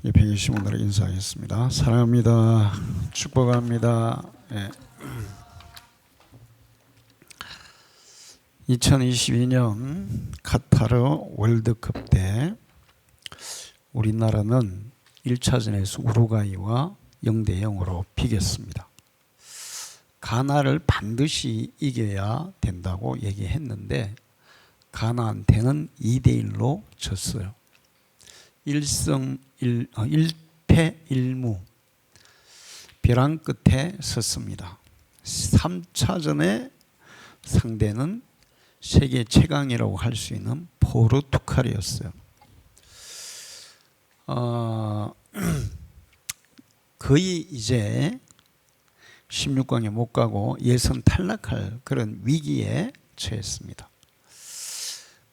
옆에 계신 분들에게 인사하겠습니다. 사랑합니다. 축복합니다. 네. 2022년 카타르 월드컵 때 우리나라는 1차전에서 우루과이와 0대0으로 비겼습니다. 가나를 반드시 이겨야 된다고 얘기했는데 가나한테는 2대1로 졌어요. 1패 1무 벼랑 끝에 섰습니다. 3차전의 상대는 세계 최강이라고 할 수 있는 포르투갈이었어요. 거의 이제 16강에 못 가고 예선 탈락할 그런 위기에 처했습니다.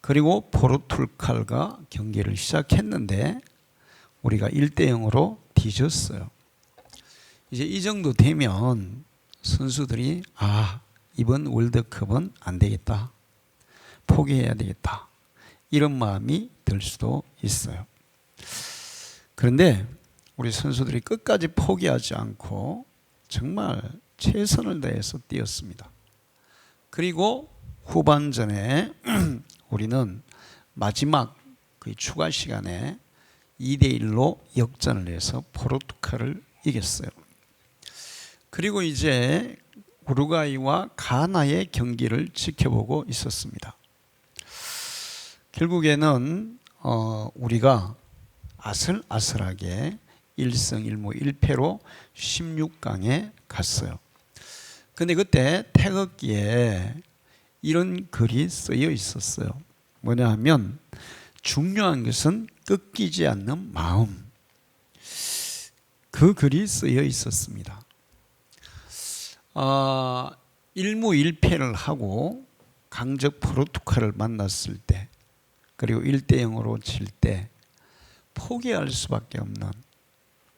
그리고 포르투갈과 경기를 시작했는데 우리가 1대0으로 뒤졌어요. 이제 이 정도 되면 선수들이 이번 월드컵은 안 되겠다, 포기해야 되겠다, 이런 마음이 들 수도 있어요. 그런데 우리 선수들이 끝까지 포기하지 않고 정말 최선을 다해서 뛰었습니다. 그리고 후반전에 우리는 마지막 그 추가 시간에 2대1로 역전을 해서 포르투갈을 이겼어요. 그리고 이제 우루과이와 가나의 경기를 지켜보고 있었습니다. 결국에는 우리가 아슬아슬하게 1승 1무 1패로 16강에 갔어요. 근데 그때 태극기에 이런 글이 쓰여 있었어요. 뭐냐 하면 중요한 것은 꺾이지 않는 마음. 그 글이 쓰여 있었습니다. 1무 1패를 하고 강적 포르투갈을 만났을 때, 그리고 1대0으로 질 때 포기할 수밖에 없는,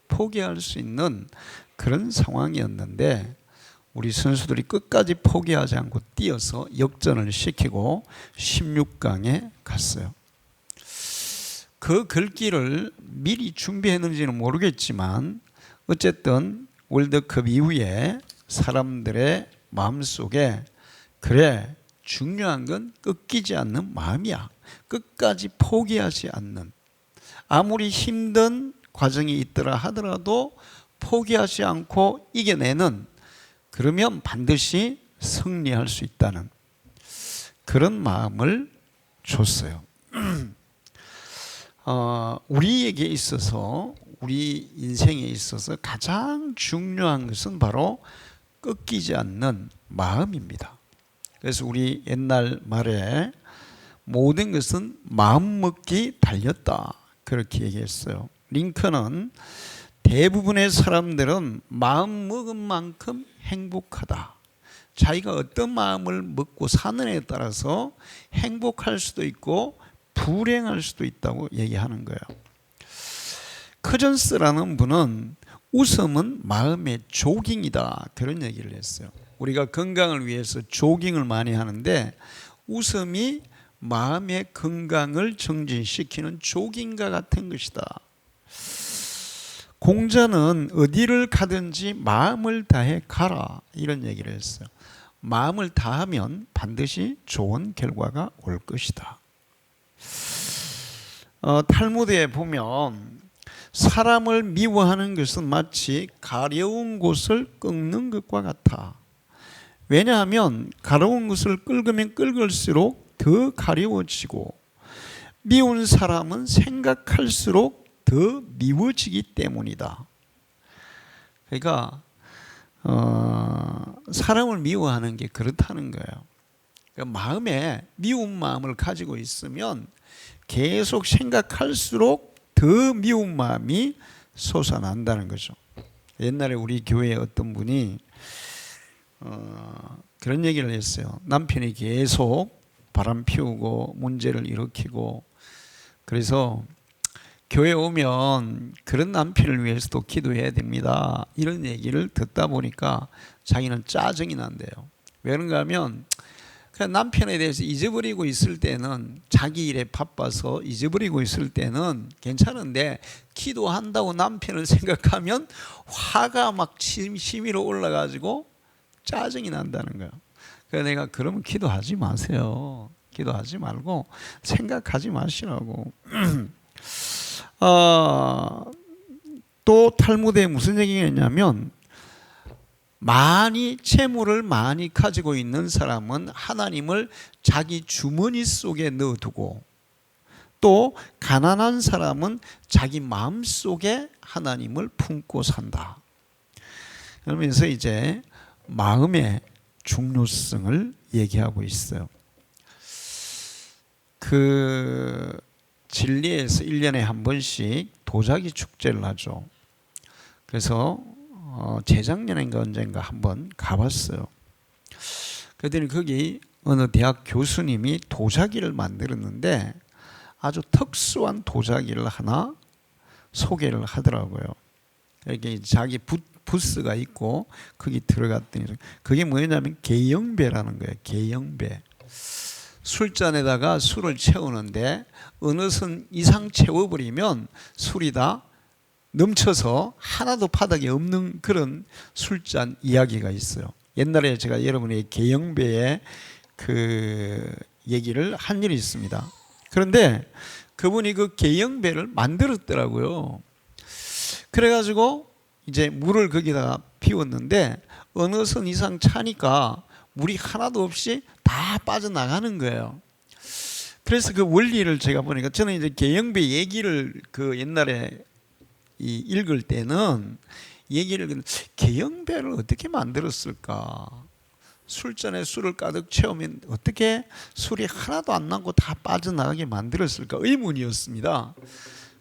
포기할 수 있는 그런 상황이었는데 우리 선수들이 끝까지 포기하지 않고 뛰어서 역전을 시키고 16강에 갔어요. 그 글귀를 미리 준비했는지는 모르겠지만 어쨌든 월드컵 이후에 사람들의 마음속에 그래, 중요한 건 꺾이지 않는 마음이야, 끝까지 포기하지 않는, 아무리 힘든 과정이 있더라 하더라도 포기하지 않고 이겨내는, 그러면 반드시 승리할 수 있다는 그런 마음을 줬어요. 우리에게 있어서, 우리 인생에 있어서 가장 중요한 것은 바로 꺾이지 않는 마음입니다. 그래서 우리 옛날 말에 모든 것은 마음먹기 달렸다, 그렇게 얘기했어요. 링컨은 대부분의 사람들은 마음먹은 만큼 행복하다, 자기가 어떤 마음을 먹고 사는 에 따라서 행복할 수도 있고 불행할 수도 있다고 얘기하는 거예요. 커전스라는 분은 웃음은 마음의 조깅이다, 그런 얘기를 했어요. 우리가 건강을 위해서 조깅을 많이 하는데 웃음이 마음의 건강을 정진시키는 조깅과 같은 것이다. 공자는 어디를 가든지 마음을 다해 가라, 이런 얘기를 했어요. 마음을 다하면 반드시 좋은 결과가 올 것이다. 탈무드에 보면 사람을 미워하는 것은 마치 가려운 곳을 꺾는 것과 같아. 왜냐하면 가려운 것을 긁으면 긁을수록 더 가려워지고 미운 사람은 생각할수록 더 미워지기 때문이다. 그러니까 사람을 미워하는 게 그렇다는 거예요. 그러니까 마음에 미운 마음을 가지고 있으면 계속 생각할수록 더 미운 마음이 솟아난다는 거죠. 옛날에 우리 교회에 어떤 분이 그런 얘기를 했어요. 남편이 계속 바람 피우고 문제를 일으키고, 그래서 교회 오면 그런 남편을 위해서도 기도해야 됩니다, 이런 얘기를 듣다 보니까 자기는 짜증이 난대요. 왜 그런가 하면 남편에 대해서 잊어버리고 있을 때는, 자기 일에 바빠서 잊어버리고 있을 때는 괜찮은데, 기도한다고 남편을 생각하면 화가 막 심의로 올라가지고 짜증이 난다는 거예요. 그래서 내가 그러면 기도하지 마세요. 기도하지 말고 생각하지 마시라고. 또 탈무드에 무슨 얘기가 있냐면, 재물을 많이 가지고 있는 사람은 하나님을 자기 주머니 속에 넣어두고, 또 가난한 사람은 자기 마음 속에 하나님을 품고 산다. 그러면서 이제 마음의 중요성을 얘기하고 있어요. 그 진리에서 1년에 한 번씩 도자기 축제를 하죠. 그래서 재작년인가 언젠가 한번 가봤어요. 그랬더니 거기 어느 대학 교수님이 도자기를 만들었는데 아주 특수한 도자기를 하나 소개를 하더라고요. 이렇게 자기 부스가 있고 거기 들어갔더니 그게 뭐냐면 계영배라는 거예요. 계영배. 술잔에다가 술을 채우는데 어느 선 이상 채워버리면 술이 다 넘쳐서 하나도 바닥에 없는 그런 술잔 이야기가 있어요. 옛날에 제가 여러분의 계영배의 그 얘기를 한 일이 있습니다. 그런데 그분이 그 계영배를 만들었더라고요. 그래가지고 이제 물을 거기다가 피웠는데 어느 선 이상 차니까 물이 하나도 없이 다 빠져나가는 거예요. 그래서 그 원리를 제가 보니까, 저는 이제 계영배 얘기를 그 옛날에 읽을 때는 계영배를 어떻게 만들었을까? 술잔에 술을 가득 채우면 어떻게 술이 하나도 안 남고 다 빠져나가게 만들었을까? 의문이었습니다.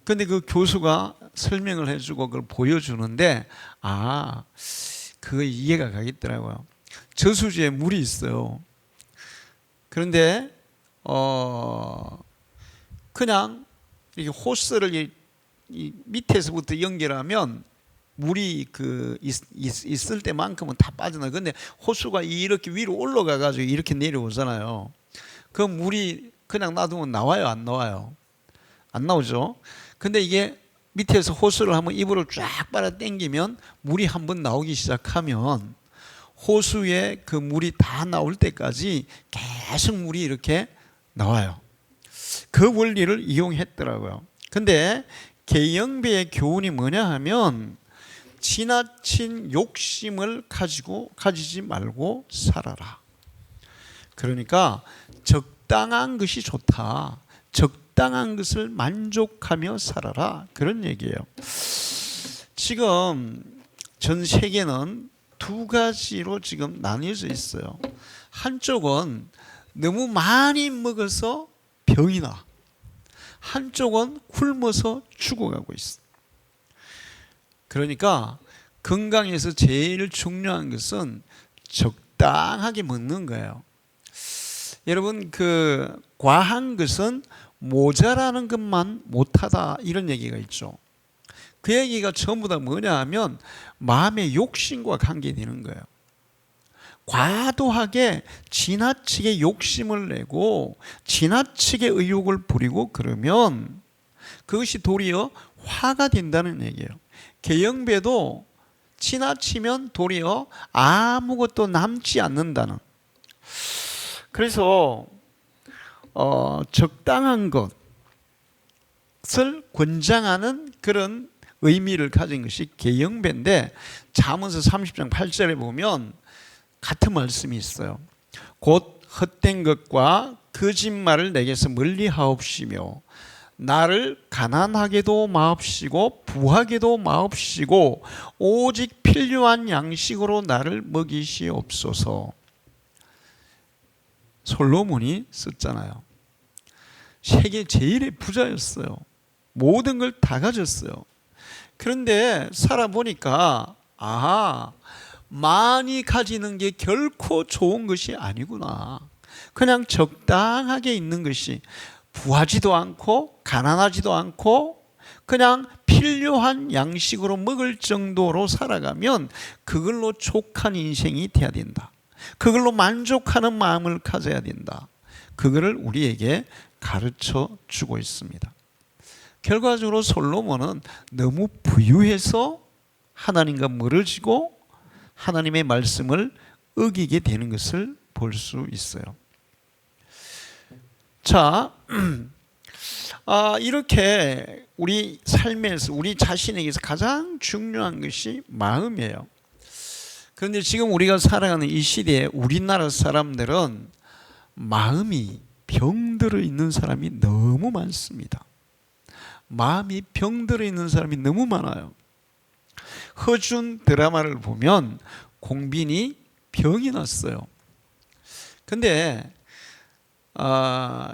그런데 그 교수가 설명을 해주고 그걸 보여주는데, 그거 이해가 가겠더라고요. 저수지에 물이 있어요. 그런데 그냥 이렇게 호스를 이 밑에서부터 연결하면 물이 있을 때만큼은 다 빠져나가. 근데 호수가 이렇게 위로 올라가 가지고 이렇게 내려오잖아요. 그 물이 그냥 놔두면 나와요, 안 나와요? 안 나오죠. 근데 이게 밑에서 호수를 한번 입으로 쫙 빨아 당기면 물이 한번 나오기 시작하면 호수에 그 물이 다 나올 때까지 계속 물이 이렇게 나와요. 그 원리를 이용했더라고요. 근데 계영배의 교훈이 뭐냐 하면, 지나친 욕심을 가지지 말고 살아라. 그러니까 적당한 것이 좋다. 적당한 것을 만족하며 살아라. 그런 얘기예요. 지금 전 세계는 두 가지로 지금 나뉘어져 있어요. 한쪽은 너무 많이 먹어서 병이 나. 한쪽은 굶어서 죽어가고 있어. 그러니까 건강에서 제일 중요한 것은 적당하게 먹는 거예요. 여러분, 그 과한 것은 모자라는 것만 못하다, 이런 얘기가 있죠. 그 얘기가 전부 다 뭐냐 하면 마음의 욕심과 관계되는 거예요. 과도하게 지나치게 욕심을 내고 지나치게 의욕을 부리고 그러면 그것이 도리어 화가 된다는 얘기예요. 계영배도 지나치면 도리어 아무것도 남지 않는다는. 그래서 적당한 것을 권장하는 그런 의미를 가진 것이 계영배인데, 잠언서 30장 8절에 보면 같은 말씀이 있어요. 곧 헛된 것과 거짓말을 내게서 멀리하옵시며 나를 가난하게도 마옵시고 부하게도 마옵시고 오직 필요한 양식으로 나를 먹이시옵소서. 솔로몬이 썼잖아요. 세계 제일의 부자였어요. 모든 걸 다 가졌어요. 그런데 살아보니까 많이 가지는 게 결코 좋은 것이 아니구나. 그냥 적당하게 있는 것이, 부하지도 않고 가난하지도 않고 그냥 필요한 양식으로 먹을 정도로 살아가면 그걸로 족한 인생이 돼야 된다. 그걸로 만족하는 마음을 가져야 된다. 그거를 우리에게 가르쳐 주고 있습니다. 결과적으로 솔로몬은 너무 부유해서 하나님과 멀어지고 하나님의 말씀을 어기게 되는 것을 볼 수 있어요. 자, 이렇게 우리 삶에서 우리 자신에게서 가장 중요한 것이 마음이에요. 그런데 지금 우리가 살아가는 이 시대에 우리나라 사람들은 마음이 병들어 있는 사람이 너무 많습니다. 마음이 병들어 있는 사람이 너무 많아요. 허준 드라마를 보면 공빈이 병이 났어요. 근데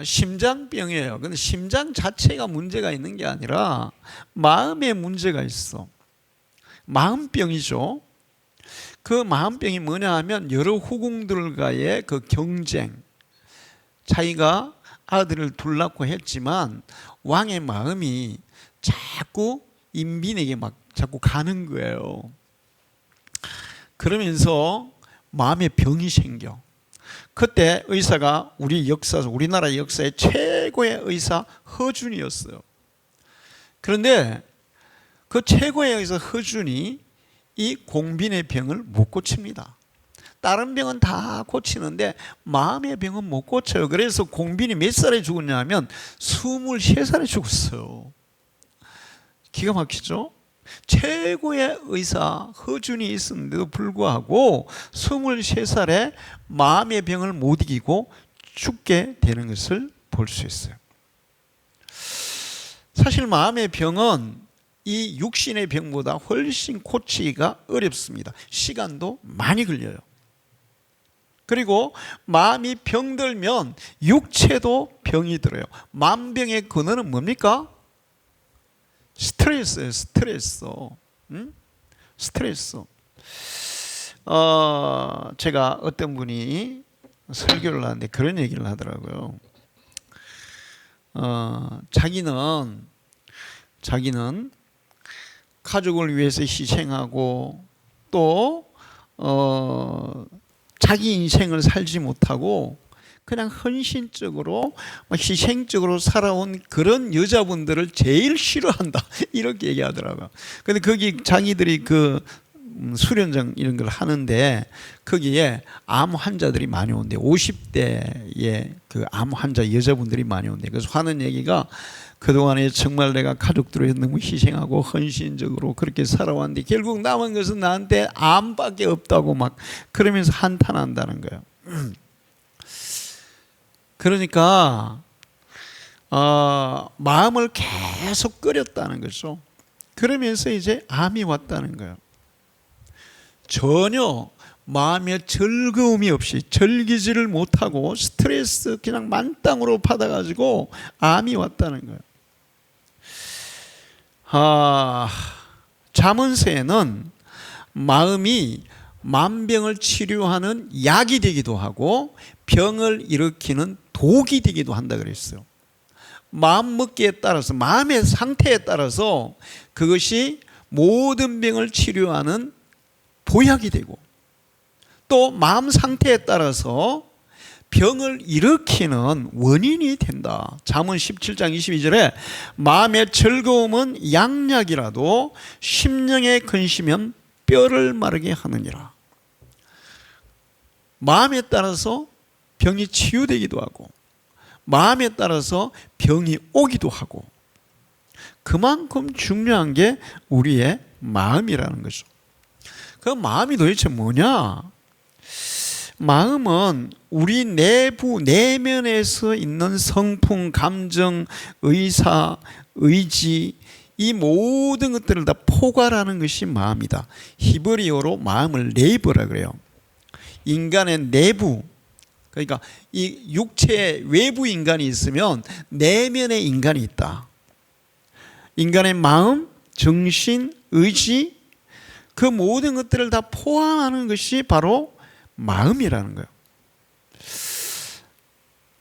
심장병이에요. 근데 심장 자체가 문제가 있는 게 아니라 마음에 문제가 있어. 마음병이죠. 그 마음병이 뭐냐 하면 여러 후궁들과의 그 경쟁. 자기가 아들을 둘라고 했지만 왕의 마음이 자꾸 인빈에게 막 자꾸 가는 거예요. 그러면서 마음에 병이 생겨. 그때 의사가 우리나라 역사의 최고의 의사 허준이었어요. 그런데 그 최고의 의사 허준이 이 공빈의 병을 못 고칩니다. 다른 병은 다 고치는데 마음의 병은 못 고쳐요. 그래서 공빈이 몇 살에 죽었냐면 23살에 죽었어요. 기가 막히죠? 최고의 의사 허준이 있었는데도 불구하고 23살에 마음의 병을 못 이기고 죽게 되는 것을 볼 수 있어요. 사실 마음의 병은 이 육신의 병보다 훨씬 고치기가 어렵습니다. 시간도 많이 걸려요. 그리고 마음이 병들면 육체도 병이 들어요. 만병의 근원은 뭡니까? 스트레스예요. 스트레스. 제가 어떤 분이 설교를 하는데 그런 얘기를 하더라고요. 자기는 가족을 위해서 희생하고 또 자기 인생을 살지 못하고 그냥 헌신적으로 희생적으로 살아온 그런 여자분들을 제일 싫어한다 이렇게 얘기하더라고요. 근데 거기 자기들이 그 수련장 이런 걸 하는데 거기에 암 환자들이 많이 온대. 50대의 그 암 환자 여자분들이 많이 온대. 그래서 하는 얘기가 그동안에 정말 내가 가족들을 위해 너무 희생하고 헌신적으로 그렇게 살아왔는데 결국 남은 것은 나한테 암밖에 없다고 막 그러면서 한탄한다는 거예요. 그러니까 마음을 계속 끓였다는 거죠. 그러면서 이제 암이 왔다는 거예요. 전혀 마음에 즐거움이 없이 즐기지를 못하고 스트레스 그냥 만땅으로 받아가지고 암이 왔다는 거예요. 잠언서에는 마음이 만병을 치료하는 약이 되기도 하고 병을 일으키는 독이 되기도 한다 그랬어요. 마음 먹기에 따라서 마음의 상태에 따라서 그것이 모든 병을 치료하는 보약이 되고 또 마음 상태에 따라서 병을 일으키는 원인이 된다. 잠언 17장 22절에 마음의 즐거움은 양약이라도 심령의 근심은 뼈를 마르게 하느니라. 마음에 따라서 병이 치유되기도 하고 마음에 따라서 병이 오기도 하고 그만큼 중요한 게 우리의 마음이라는 거죠. 그 마음이 도대체 뭐냐? 마음은 우리 내면에서 있는 성품, 감정, 의사, 의지 이 모든 것들을 다 포괄하는 것이 마음이다. 히브리어로 마음을 네이버라 그래요. 인간의 내부, 그러니까 이 육체의 외부 인간이 있으면 내면의 인간이 있다. 인간의 마음, 정신, 의지 그 모든 것들을 다 포함하는 것이 바로 마음이라는 거예요.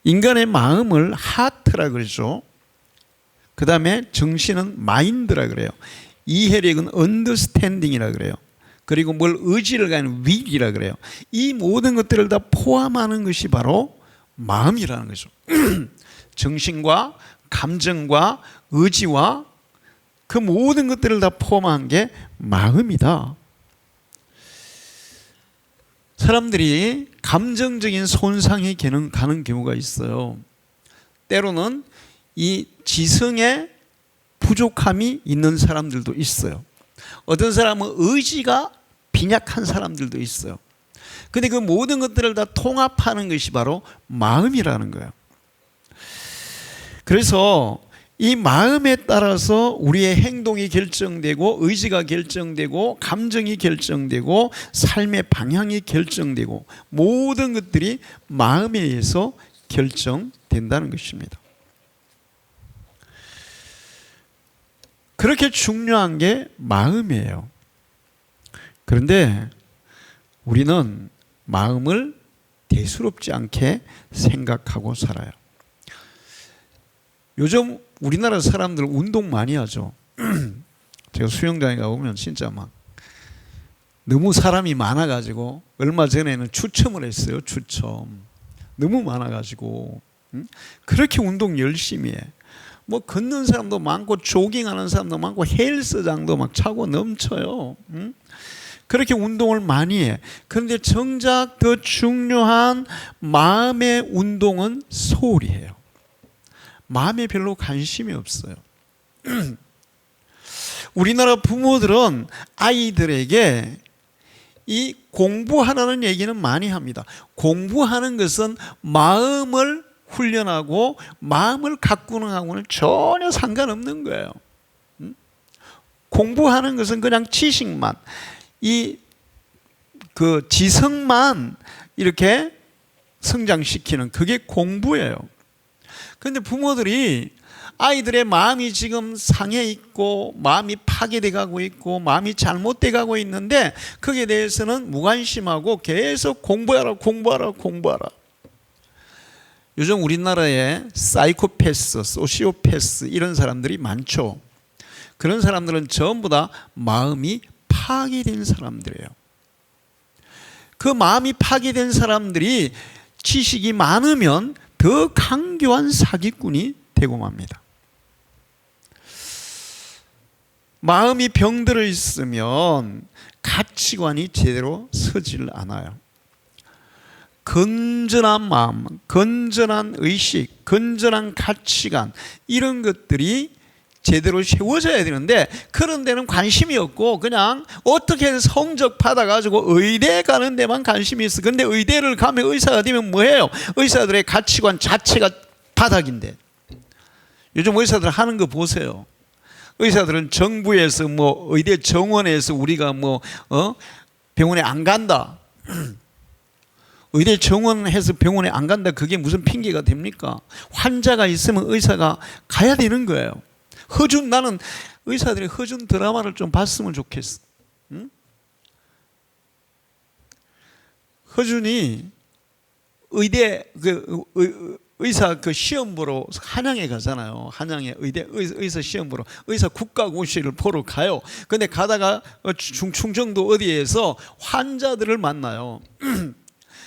인간의 마음을 하트라 그러죠. 그 다음에 정신은 마인드라 그래요. 이해력은 언더스탠딩이라 그래요. 그리고 뭘 의지를 가는 will이라 그래요. 이 모든 것들을 다 포함하는 것이 바로 마음이라는 거죠. 정신과 감정과 의지와 그 모든 것들을 다 포함한 게 마음이다. 사람들이 감정적인 손상에 가는 경우가 있어요. 때로는 이 지성에 부족함이 있는 사람들도 있어요. 어떤 사람은 의지가 빈약한 사람들도 있어요. 근데 그 모든 것들을 다 통합하는 것이 바로 마음이라는 거예요. 그래서 이 마음에 따라서 우리의 행동이 결정되고 의지가 결정되고 감정이 결정되고 삶의 방향이 결정되고 모든 것들이 마음에 의해서 결정된다는 것입니다. 그렇게 중요한 게 마음이에요. 그런데 우리는 마음을 대수롭지 않게 생각하고 살아요. 요즘 우리나라 사람들 운동 많이 하죠. 제가 수영장에 가보면 진짜 막 너무 사람이 많아가지고 얼마 전에는 추첨을 했어요. 추첨. 너무 많아가지고 그렇게 운동 열심히 해. 뭐 걷는 사람도 많고 조깅하는 사람도 많고 헬스장도 막 차고 넘쳐요. 그렇게 운동을 많이 해. 그런데 정작 더 중요한 마음의 운동은 소홀히 해요. 마음에 별로 관심이 없어요. 우리나라 부모들은 아이들에게 이 공부하라는 얘기는 많이 합니다. 공부하는 것은 마음을 훈련하고 마음을 가꾸는 하고는 전혀 상관없는 거예요. 공부하는 것은 그냥 지식만, 그 지성만 이렇게 성장시키는 그게 공부예요. 그런데 부모들이 아이들의 마음이 지금 상해 있고 마음이 파괴돼 가고 있고 마음이 잘못돼 가고 있는데 거기에 대해서는 무관심하고 계속 공부하라. 요즘 우리나라에 사이코패스, 소시오패스 이런 사람들이 많죠. 그런 사람들은 전부 다 마음이 파괴된 사람들이에요. 그 마음이 파괴된 사람들이 지식이 많으면 더 강교한 사기꾼이 되고 맙니다. 마음이 병들어 있으면 가치관이 제대로 서질 않아요. 건전한 마음, 건전한 의식, 건전한 가치관 이런 것들이 제대로 세워져야 되는데 그런 데는 관심이 없고 그냥 어떻게 성적 받아가지고 의대 가는 데만 관심이 있어. 그런데 의대를 가면 의사가 되면 뭐해요? 의사들의 가치관 자체가 바닥인데. 요즘 의사들 하는 거 보세요. 의사들은 정부에서 뭐 의대 정원에서 우리가 병원에 안 간다. 의대 정원해서 병원에 안 간다. 그게 무슨 핑계가 됩니까? 환자가 있으면 의사가 가야 되는 거예요. 나는 의사들이 허준 드라마를 좀 봤으면 좋겠어. 응? 허준이 의대 의사 시험 보러 한양에 가잖아요. 한양에 의사 시험 보러 의사 국가고시를 보러 가요. 근데 가다가 충청도 어디에서 환자들을 만나요.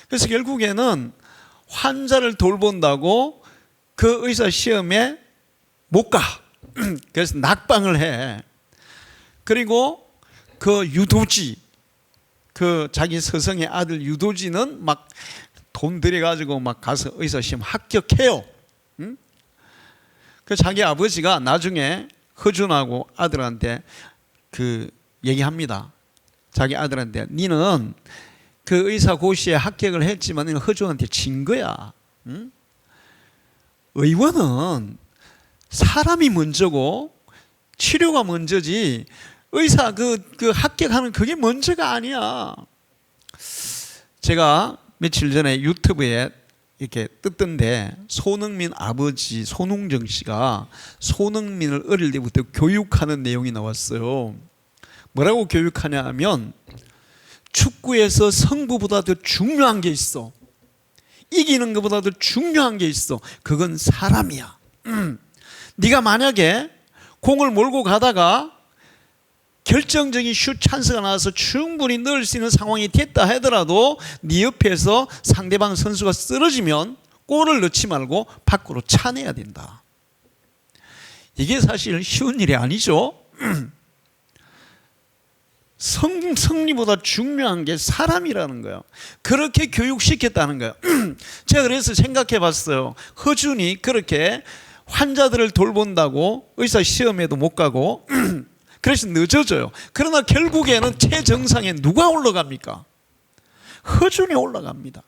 그래서 결국에는 환자를 돌본다고 그 의사 시험에 못 가. 그래서 낙방을 해. 그리고 그 유도지, 그 자기 서성의 아들 유도지는 막 돈 들여가지고 막 가서 의사 시험 합격해요. 그 자기 아버지가 나중에 허준하고 아들한테 얘기합니다. 자기 아들한테 니는 그 의사 고시에 합격을 했지만 니는 허준한테 진 거야. 의원은 사람이 먼저고 치료가 먼저지 의사 그 합격하는 그게 먼저가 아니야. 제가 며칠 전에 유튜브에 이렇게 떴던데 손흥민 아버지 손흥정 씨가 손흥민을 어릴 때부터 교육하는 내용이 나왔어요. 뭐라고 교육하냐 하면 축구에서 승부보다 더 중요한 게 있어. 이기는 것보다 더 중요한 게 있어. 그건 사람이야. 네가 만약에 공을 몰고 가다가 결정적인 슛 찬스가 나와서 충분히 넣을 수 있는 상황이 됐다 하더라도 네 옆에서 상대방 선수가 쓰러지면 골을 넣지 말고 밖으로 차내야 된다. 이게 사실 쉬운 일이 아니죠. 승리보다 중요한 게 사람이라는 거예요. 그렇게 교육시켰다는 거예요. 제가 그래서 생각해 봤어요. 허준이 그렇게 환자들을 돌본다고 의사 시험에도 못 가고 그래서 늦어져요. 그러나 결국에는 최정상에 누가 올라갑니까? 허준이 올라갑니다.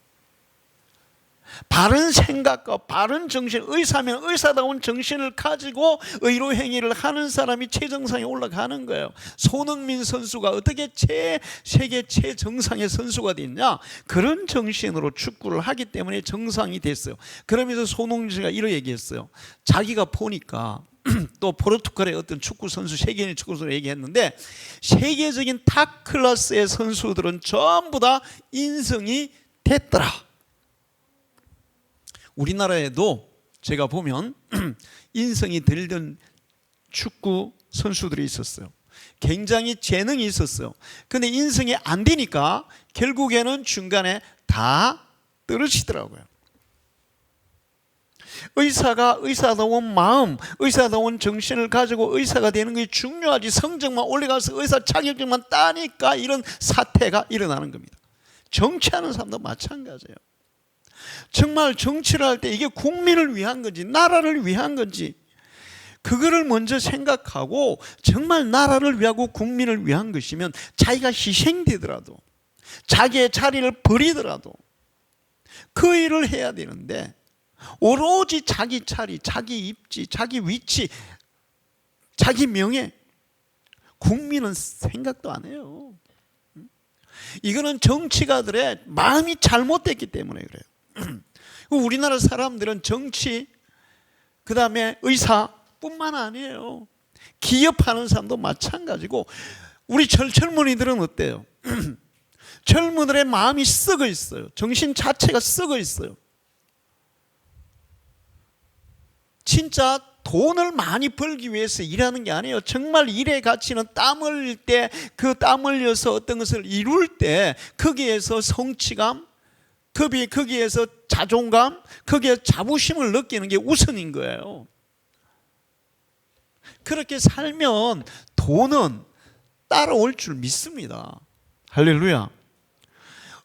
바른 생각과 바른 정신, 의사면 의사다운 정신을 가지고 의료 행위를 하는 사람이 최정상에 올라가는 거예요. 손흥민 선수가 어떻게 세계 최정상의 선수가 됐냐? 그런 정신으로 축구를 하기 때문에 정상이 됐어요. 그러면서 손흥민 씨가 이렇게 얘기했어요. 자기가 보니까 또 포르투갈의 어떤 축구 선수, 세계인의 축구 선수 얘기했는데, 세계적인 탑 클래스의 선수들은 전부 다 인성이 됐더라. 우리나라에도 제가 보면 인성이 들던 축구 선수들이 있었어요. 굉장히 재능이 있었어요. 근데 인성이 안 되니까 결국에는 중간에 다 떨어지더라고요. 의사가 의사다운 마음, 의사다운 정신을 가지고 의사가 되는 것이 중요하지, 성적만 올라가서 의사 자격증만 따니까 이런 사태가 일어나는 겁니다. 정치하는 사람도 마찬가지예요. 정말 정치를 할 때 이게 국민을 위한 건지 나라를 위한 건지 그거를 먼저 생각하고, 정말 나라를 위하고 국민을 위한 것이면 자기가 희생되더라도 자기의 자리를 버리더라도 그 일을 해야 되는데, 오로지 자기 자리, 자기 입지, 자기 위치, 자기 명예, 국민은 생각도 안 해요. 이거는 정치가들의 마음이 잘못됐기 때문에 그래요. 우리나라 사람들은 정치, 그 다음에 의사뿐만 아니에요. 기업하는 사람도 마찬가지고. 우리 젊은이들은 어때요? 젊은이들의 마음이 썩어 있어요. 정신 자체가 썩어 있어요. 진짜 돈을 많이 벌기 위해서 일하는 게 아니에요. 정말 일의 가치는 땀 흘릴 때, 그 땀 흘려서 어떤 것을 이룰 때 거기에서 성취감, 거기에서 자존감, 거기에 자부심을 느끼는 게 우선인 거예요. 그렇게 살면 돈은 따라올 줄 믿습니다. 할렐루야.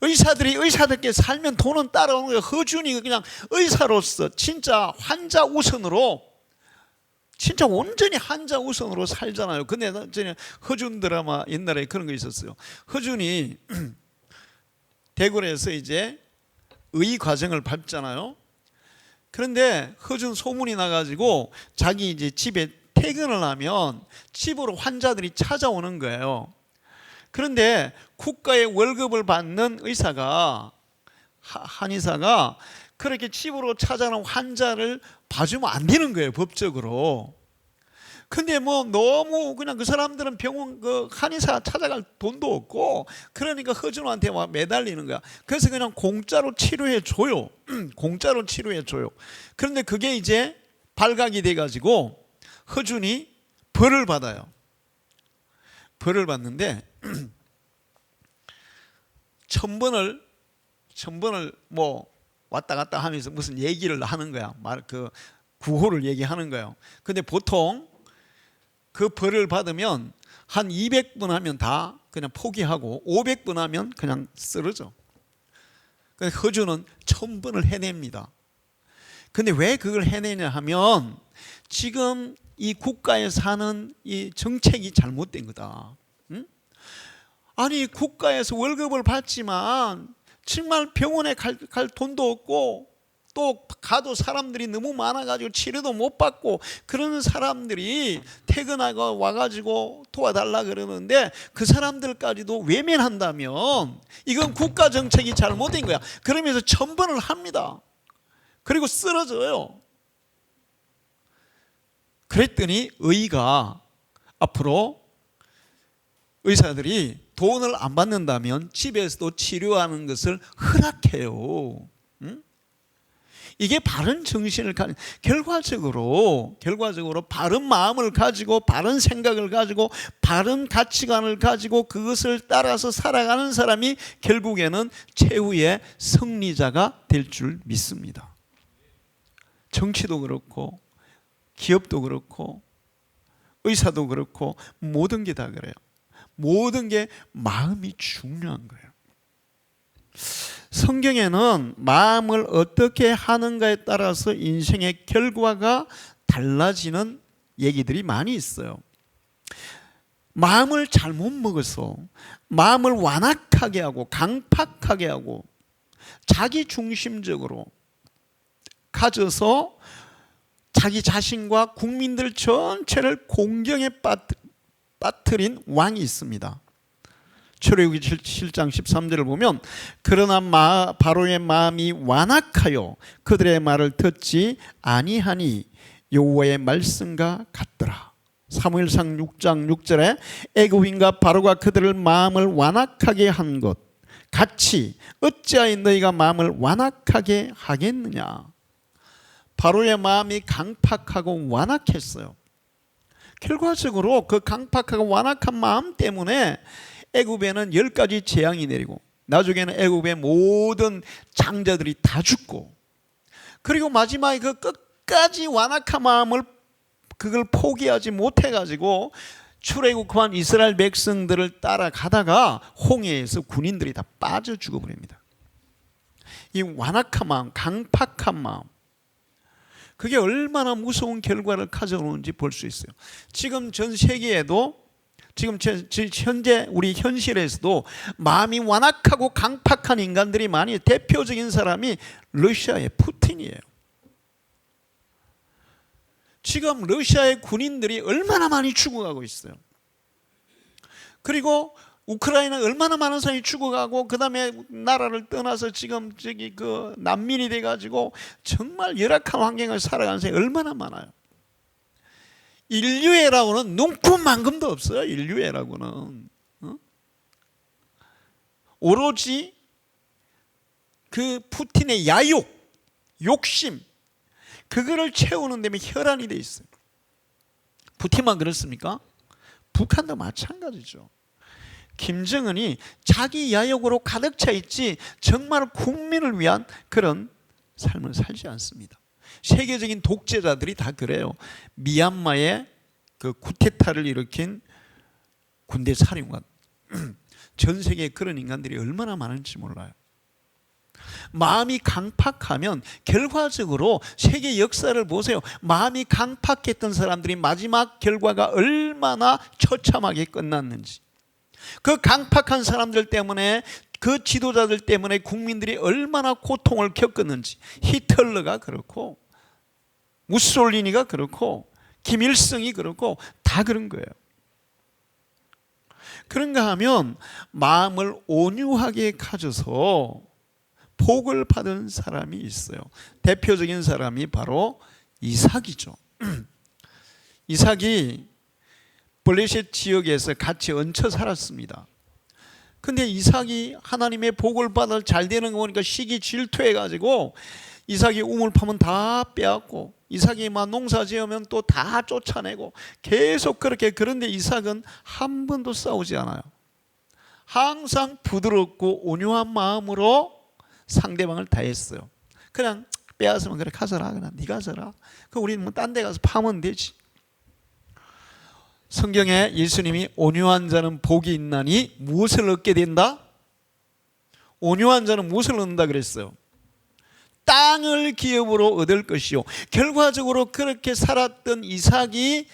의사들이 의사답게 살면 돈은 따라오는 거예요. 허준이 그냥 의사로서 진짜 환자 우선으로, 진짜 온전히 환자 우선으로 살잖아요. 근데 전에 허준 드라마 옛날에 그런 거 있었어요. 허준이 대구에서 이제 의 과정을 밟잖아요. 그런데 허준 소문이 나가지고 자기 이제 집에 퇴근을 하면 집으로 환자들이 찾아오는 거예요. 그런데 국가의 월급을 받는 의사가, 한의사가 그렇게 집으로 찾아오는 환자를 봐주면 안 되는 거예요, 법적으로. 근데 뭐 너무 그냥 그 사람들은 병원 그 한의사 찾아갈 돈도 없고, 그러니까 허준호한테 막 매달리는 거야. 그래서 그냥 공짜로 치료해 줘요. 공짜로 치료해 줘요. 그런데 그게 이제 발각이 돼 가지고 허준이 벌을 받아요. 벌을 받는데 1000번을 뭐 왔다 갔다 하면서 무슨 얘기를 하는 거야. 그 구호를 얘기하는 거예요. 근데 보통 그 벌을 받으면 한 200번 하면 다 그냥 포기하고 500번 하면 그냥 쓰러져. 그래서 허준은 1000번을 해냅니다. 근데 왜 그걸 해내냐 하면 지금 이 국가에 사는 이 정책이 잘못된 거다. 응? 아니 국가에서 월급을 받지만 정말 병원에 갈 돈도 없고, 또 가도 사람들이 너무 많아가지고 치료도 못 받고, 그러는 사람들이 퇴근하고 와가지고 도와달라 그러는데 그 사람들까지도 외면한다면 이건 국가 정책이 잘못된 거야. 그러면서 1000번을 합니다. 그리고 쓰러져요. 그랬더니 의가 앞으로 의사들이 돈을 안 받는다면 집에서도 치료하는 것을 허락해요. 응? 이게 바른 정신을 가진, 결과적으로 바른 마음을 가지고 바른 생각을 가지고 바른 가치관을 가지고 그것을 따라서 살아가는 사람이 결국에는 최후의 승리자가 될 줄 믿습니다. 정치도 그렇고 기업도 그렇고 의사도 그렇고 모든 게 다 그래요. 모든 게 마음이 중요한 거예요. 성경에는 마음을 어떻게 하는가에 따라서 인생의 결과가 달라지는 얘기들이 많이 있어요. 마음을 잘못 먹어서 마음을 완악하게 하고 강팍하게 하고 자기 중심적으로 가져서 자기 자신과 국민들 전체를 공경에 빠뜨린 왕이 있습니다. 출애굽기 7장 13절을 보면 그러나 바로의 마음이 완악하여 그들의 말을 듣지 아니하니 여호와의 말씀과 같더라. 사무엘상 6장 6절에 애굽인과 바로가 그들을 마음을 완악하게 한 것 같이 어찌하여 너희가 마음을 완악하게 하겠느냐. 바로의 마음이 강팍하고 완악했어요. 결과적으로 그 강팍하고 완악한 마음 때문에 애굽에는 10가지 재앙이 내리고 나중에는 애굽의 모든 장자들이 다 죽고, 그리고 마지막에 그 끝까지 완악한 마음을 그걸 포기하지 못해가지고 출애굽한 이스라엘 백성들을 따라가다가 홍해에서 군인들이 다 빠져 죽어버립니다. 이 완악한 마음, 강팍한 마음, 그게 얼마나 무서운 결과를 가져오는지 볼 수 있어요. 지금 전 세계에도 지금 현재 우리 현실에서도 마음이 완악하고 강팍한 인간들이 많이, 대표적인 사람이 러시아의 푸틴이에요. 지금 러시아의 군인들이 얼마나 많이 죽어가고 있어요. 그리고 우크라이나 얼마나 많은 사람이 죽어가고, 그 다음에 나라를 떠나서 지금 그 난민이 돼가지고 정말 열악한 환경을 살아가는 사람이 얼마나 많아요. 인류애라고는 눈꼽만큼도 없어요. 인류애라고는 오로지 그 푸틴의 야욕, 욕심, 그거를 채우는 데면 혈안이 돼 있어요. 푸틴만 그렇습니까? 북한도 마찬가지죠. 김정은이 자기 야욕으로 가득 차 있지 정말 국민을 위한 그런 삶을 살지 않습니다. 세계적인 독재자들이 다 그래요. 미얀마의 그 쿠데타를 일으킨 군대 사령관, 전 세계에 그런 인간들이 얼마나 많은지 몰라요. 마음이 강팍하면 결과적으로 세계 역사를 보세요. 마음이 강팍했던 사람들이 마지막 결과가 얼마나 처참하게 끝났는지. 그 강팍한 사람들 때문에, 그 지도자들 때문에 국민들이 얼마나 고통을 겪었는지. 히틀러가 그렇고 무솔리니가 그렇고 김일성이 그렇고 다 그런 거예요. 그런가 하면 마음을 온유하게 가져서 복을 받은 사람이 있어요. 대표적인 사람이 바로 이삭이죠. 이삭이 블레셋 지역에서 같이 얹혀 살았습니다. 근데 이삭이 하나님의 복을 받아 잘 되는 거 보니까 시기 질투해가지고 이삭이 우물 파면 다 빼앗고, 이삭이 막 농사 지으면 또 다 쫓아내고, 계속 그렇게. 그런데 이삭은 한 번도 싸우지 않아요. 항상 부드럽고 온유한 마음으로 상대방을 대했어요. 그냥 빼앗으면 그래 가서라, 그냥 네가 서라. 그 우리는 뭐 딴 데 가서 파면 되지. 성경에 예수님이 온유한 자는 복이 있나니 무엇을 얻게 된다? 온유한 자는 무엇을 얻는다 그랬어요? 땅을 기업으로 얻을 것이요. 결과적으로 그렇게 살았던 이삭이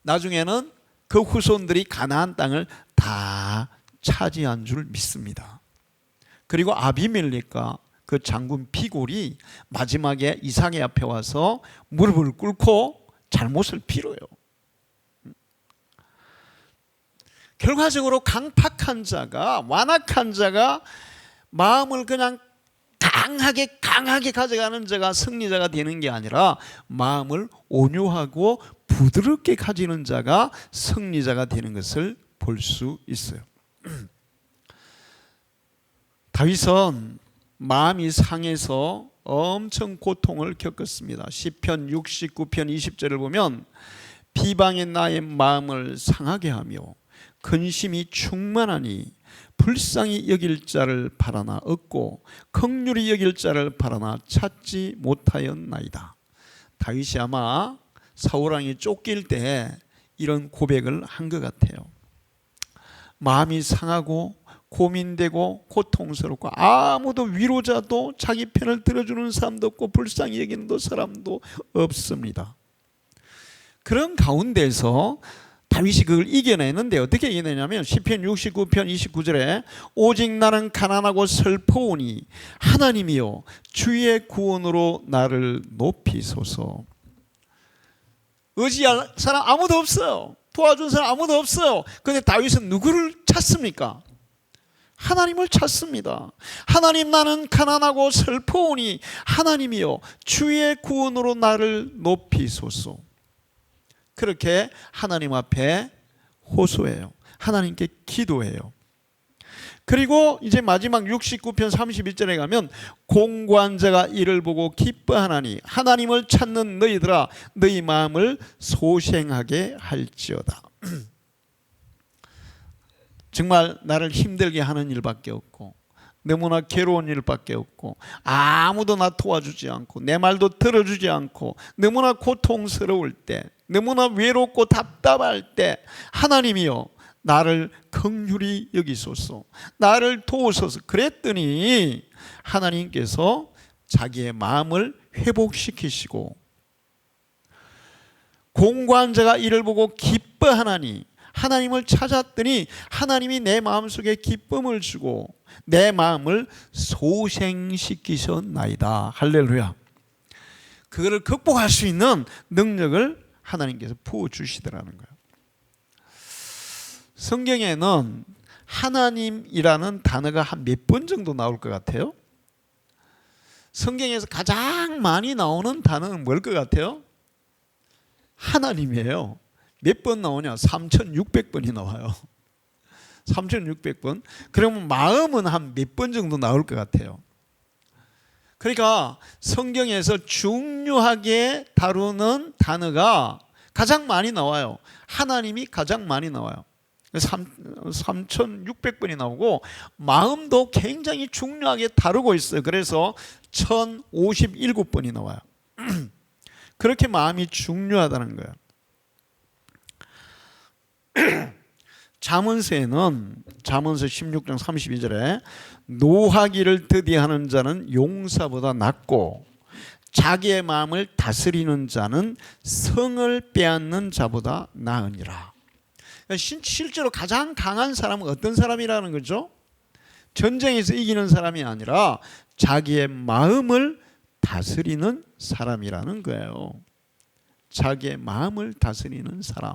나중에는 그 후손들이 가나안 땅을 다 차지한 줄 믿습니다. 그리고 아비멜렉과 그 장군 비골이 마지막에 이삭의 앞에 와서 무릎을 꿇고 잘못을 빌어요. 결과적으로 강팍한 자가, 완악한 자가 마음을 그냥 강하게 가져가는 자가 승리자가 되는 게 아니라 마음을 온유하고 부드럽게 가지는 자가 승리자가 되는 것을 볼 수 있어요. 다윗은 마음이 상해서 엄청 고통을 겪었습니다. 시편 69편 20절을 보면 비방의 나의 마음을 상하게 하며 근심이 충만하니 불쌍히 여길 자를 바라나 얻고 긍휼히 여길 자를 바라나 찾지 못하였나이다. 다윗이 아마 사울왕이 쫓길 때 이런 고백을 한 것 같아요. 마음이 상하고 고민되고 고통스럽고 아무도 위로자도 자기 편을 들어주는 사람도 없고 불쌍히 여기는 사람도 없습니다. 그런 가운데서 다윗이 그걸 이겨내는데 어떻게 이겨내냐면 시편 69편 29절에 오직 나는 가난하고 슬퍼오니 하나님이여 주의 구원으로 나를 높이소서. 의지할 사람 아무도 없어요. 도와준 사람 아무도 없어요. 그런데 다윗은 누구를 찾습니까? 하나님을 찾습니다. 하나님, 나는 가난하고 슬퍼오니 하나님이여 주의 구원으로 나를 높이소서. 그렇게 하나님 앞에 호소해요. 하나님께 기도해요. 그리고 이제 마지막 69편 31절에 가면 공고한 자가 이를 보고 기뻐하나니 하나님을 찾는 너희들아 너희 마음을 소생하게 할지어다. 정말 나를 힘들게 하는 일밖에 없고 너무나 괴로운 일밖에 없고 아무도 나 도와주지 않고 내 말도 들어주지 않고 너무나 고통스러울 때 너무나 외롭고 답답할 때 하나님이여 나를 긍휼히 여기소서, 나를 도우소서. 그랬더니 하나님께서 자기의 마음을 회복시키시고 공고한 자가 이를 보고 기뻐하나니 하나님을 찾았더니 하나님이 내 마음속에 기쁨을 주고 내 마음을 소생시키셨나이다. 할렐루야. 그거를 극복할 수 있는 능력을 하나님께서 부어주시더라는 거예요. 성경에는 하나님이라는 단어가 한 몇 번 정도 나올 것 같아요? 성경에서 가장 많이 나오는 단어는 뭘 것 같아요? 하나님이에요. 몇 번 나오냐? 3600번이 나와요. 3600번. 그러면 마음은 한 몇 번 정도 나올 것 같아요. 그러니까 성경에서 중요하게 다루는 단어가 가장 많이 나와요. 하나님이 가장 많이 나와요. 3600번이 나오고 마음도 굉장히 중요하게 다루고 있어요. 그래서 1057번이 나와요. 그렇게 마음이 중요하다는 거예요. 잠언서에는 잠언서 16장 32절에 노하기를 더디하는 자는 용사보다 낫고 자기의 마음을 다스리는 자는 성을 빼앗는 자보다 나으니라. 실제로 가장 강한 사람은 어떤 사람이라는 거죠? 전쟁에서 이기는 사람이 아니라 자기의 마음을 다스리는 사람이라는 거예요. 자기의 마음을 다스리는 사람.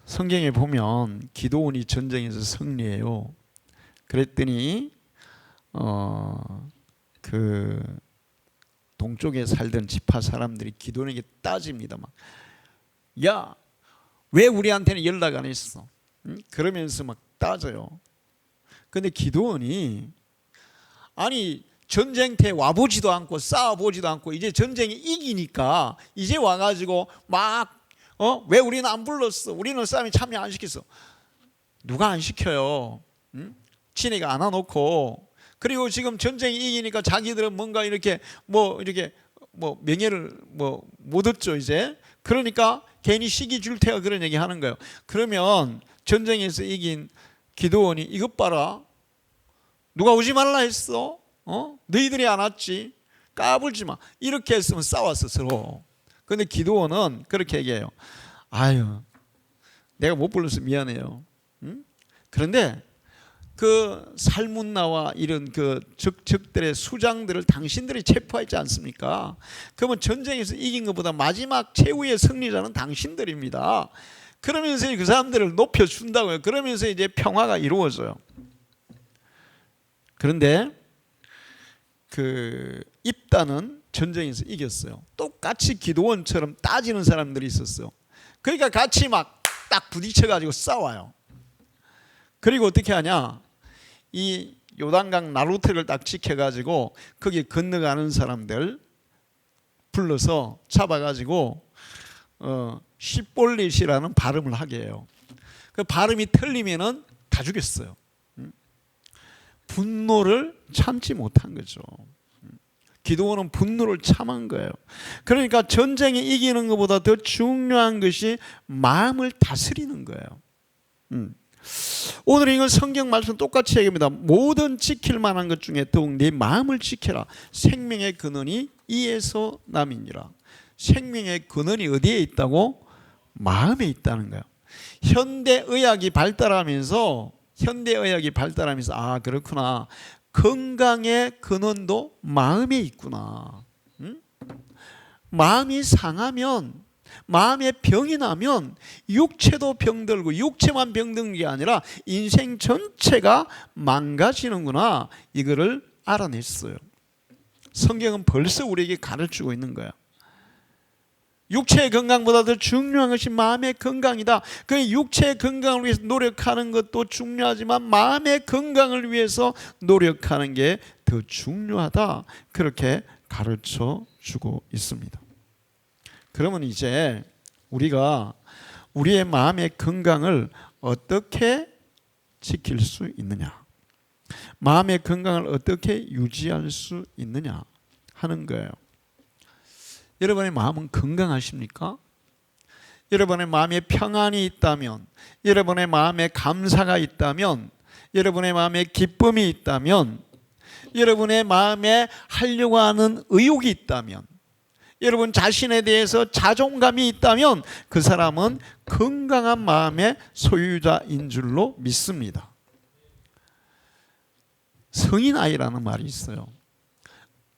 성경에 보면 기드온이 전쟁에서 승리해요. 그랬더니 그 동쪽에 살던 지파 사람들이 기드온에게 따집니다. 막, 야, 왜 우리한테는 연락 안 했어? 그러면서 막 따져요. 근데 기드온이 아니 전쟁터에 와보지도 않고 싸워보지도 않고 이제 전쟁이 이기니까 이제 와가지고 막 왜 우리는 안 불렀어? 우리는 싸움에 참여 안 시켰어. 누가 안 시켜요? 지네가 안 와놓고. 그리고 지금 전쟁이 이기니까 자기들은 뭔가 이렇게 명예를 못 얻죠 이제. 그러니까 괜히 시기 줄 테가 그런 얘기 하는 거예요. 그러면 전쟁에서 이긴 기드온이 이것 봐라. 누가 오지 말라 했어? 너희들이 안 왔지. 까불지 마. 이렇게 했으면 싸웠어 서로. 그런데 기드온은 그렇게 얘기해요. 아유, 내가 못 불러서 미안해요. 그런데 그 살문나와 이런 그 적들의 수장들을 당신들이 체포하지 않습니까? 그러면 전쟁에서 이긴 것보다 마지막 최후의 승리자는 당신들입니다. 그러면서 그 사람들을 높여준다고요. 그러면서 이제 평화가 이루어져요. 그런데 그 입다는 전쟁에서 이겼어요. 똑같이 기드온처럼 따지는 사람들이 있었어요. 그러니까 같이 막 딱 부딪혀가지고 싸워요. 그리고 어떻게 하냐? 이 요단강 나루터를 딱 지켜가지고 거기 건너가는 사람들 불러서 잡아가지고 시볼릿이라는 발음을 하게 해요. 그 발음이 틀리면은 다 죽였어요. 분노를 참지 못한 거죠. 기드온은 분노를 참은 거예요. 그러니까 전쟁에 이기는 것보다 더 중요한 것이 마음을 다스리는 거예요. 오늘 이건 성경 말씀 똑같이 얘기합니다. 모든 지킬 만한 것 중에 더욱 네 마음을 지켜라. 생명의 근원이 이에서 남이니라. 생명의 근원이 어디에 있다고? 마음에 있다는 거예요. 현대의학이 발달하면서 아 그렇구나. 건강의 근원도 마음에 있구나. 마음이 상하면, 마음에 병이 나면 육체도 병들고, 육체만 병든 게 아니라 인생 전체가 망가지는구나. 이거를 알아냈어요. 성경은 벌써 우리에게 가르치고 있는 거야. 육체의 건강보다 더 중요한 것이 마음의 건강이다. 그 육체의 건강을 위해서 노력하는 것도 중요하지만 마음의 건강을 위해서 노력하는 게 더 중요하다. 그렇게 가르쳐 주고 있습니다. 그러면 이제 우리가 우리의 마음의 건강을 어떻게 지킬 수 있느냐, 마음의 건강을 어떻게 유지할 수 있느냐 하는 거예요. 여러분의 마음은 건강하십니까? 여러분의 마음에 평안이 있다면, 여러분의 마음에 감사가 있다면, 여러분의 마음에 기쁨이 있다면, 여러분의 마음에 하려고 하는 의욕이 있다면, 여러분 자신에 대해서 자존감이 있다면 그 사람은 건강한 마음의 소유자인 줄로 믿습니다. 성인아이라는 말이 있어요.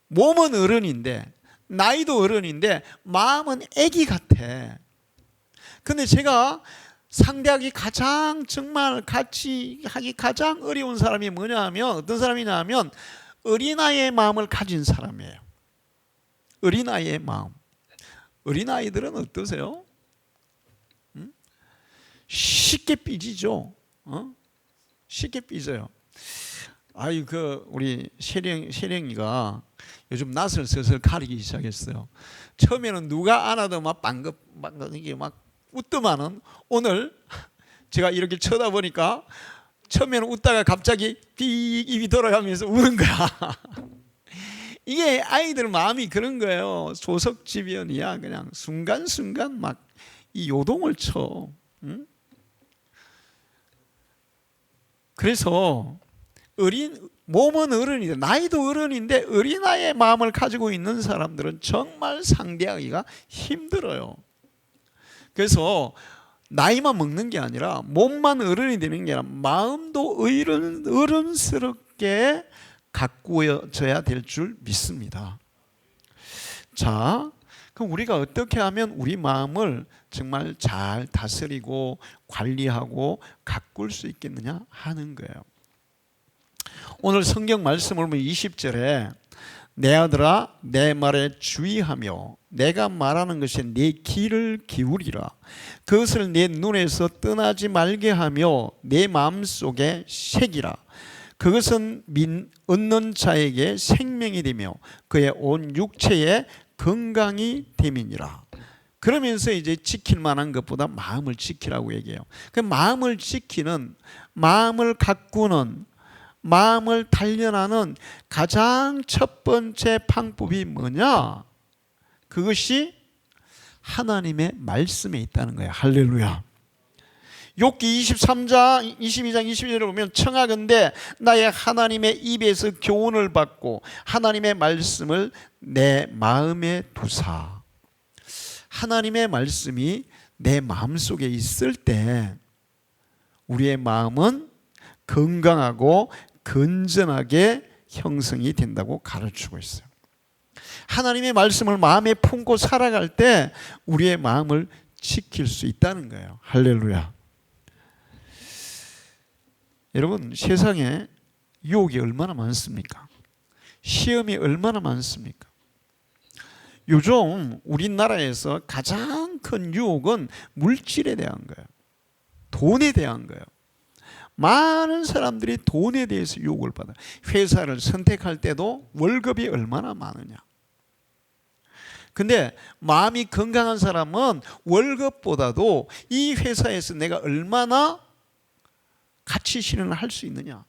몸은 어른인데, 나이도 어른인데 마음은 아기 같아. 근데 제가 상대하기 가장 정말 같이 하기 가장 어려운 사람이 뭐냐 하면, 어떤 사람이냐 하면 어린아이의 마음을 가진 사람이에요. 어린아이의 마음. 어린아이들은 어떠세요? 쉽게 삐지죠. 쉽게 삐져요. 아유, 우리 세령이가 요즘 낯을 슬슬 가리기 시작했어요. 처음에는 누가 안아도 막 방긋 이게 막 웃더만은 오늘 제가 이렇게 쳐다보니까 처음에는 웃다가 갑자기 삐 입이 돌아가면서 우는 거야. 이게 아이들 마음이 그런 거예요. 조석지변이야. 그냥 순간순간 막 이 요동을 쳐. 그래서 몸은 어른인데, 나이도 어른인데 어린아이의 마음을 가지고 있는 사람들은 정말 상대하기가 힘들어요. 그래서 나이만 먹는 게 아니라 몸만 어른이 되는 게 아니라 마음도 어른스럽게 가꾸어져야 될 줄 믿습니다. 자, 그럼 우리가 어떻게 하면 우리 마음을 정말 잘 다스리고 관리하고 가꿀 수 있겠느냐 하는 거예요. 오늘 성경 말씀을 보면 20절에 내 아들아 내 말에 주의하며 내가 말하는 것에 네 귀를 기울이라. 그것을 내 눈에서 떠나지 말게 하며 내 마음속에 새기라. 그것은 얻는 자에게 생명이 되며 그의 온 육체에 건강이 됨이니라. 그러면서 이제 지킬 만한 것보다 마음을 지키라고 얘기해요. 그 마음을 지키는, 마음을 가꾸는, 마음을 단련하는 가장 첫 번째 방법이 뭐냐? 그것이 하나님의 말씀에 있다는 거예요. 할렐루야. 욥기 22장 22절을 보면 청하건대 나의 하나님의 입에서 교훈을 받고 하나님의 말씀을 내 마음에 두사. 하나님의 말씀이 내 마음속에 있을 때 우리의 마음은 건강하고 건전하게 형성이 된다고 가르치고 있어요. 하나님의 말씀을 마음에 품고 살아갈 때 우리의 마음을 지킬 수 있다는 거예요. 할렐루야. 여러분, 세상에 유혹이 얼마나 많습니까? 시험이 얼마나 많습니까? 요즘 우리나라에서 가장 큰 유혹은 물질에 대한 거예요. 돈에 대한 거예요. 많은 사람들이 돈에 대해서 유혹을 받아요. 회사를 선택할 때도 월급이 얼마나 많으냐. 근데 마음이 건강한 사람은 월급보다도 이 회사에서 내가 얼마나 가치 실현을 할 수 있느냐,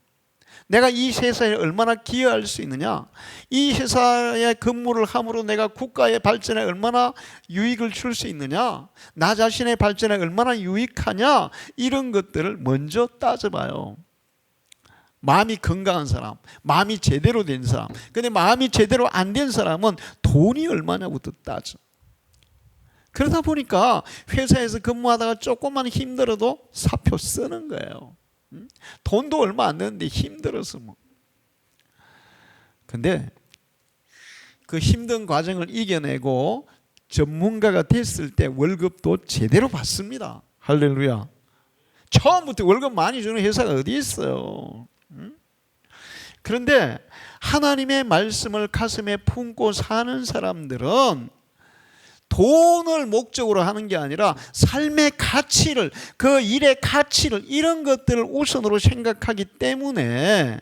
내가 이 회사에 얼마나 기여할 수 있느냐, 이 회사에 근무를 함으로 내가 국가의 발전에 얼마나 유익을 줄 수 있느냐, 나 자신의 발전에 얼마나 유익하냐, 이런 것들을 먼저 따져봐요. 마음이 건강한 사람, 마음이 제대로 된 사람. 근데 마음이 제대로 안 된 사람은 돈이 얼마냐부터 따져. 그러다 보니까 회사에서 근무하다가 조금만 힘들어도 사표 쓰는 거예요. 돈도 얼마 안 되는데 힘들어서 뭐. 근데 그 힘든 과정을 이겨내고 전문가가 됐을 때 월급도 제대로 받습니다. 할렐루야. 처음부터 월급 많이 주는 회사가 어디 있어요? 그런데 하나님의 말씀을 가슴에 품고 사는 사람들은 돈을 목적으로 하는 게 아니라 삶의 가치를, 그 일의 가치를, 이런 것들을 우선으로 생각하기 때문에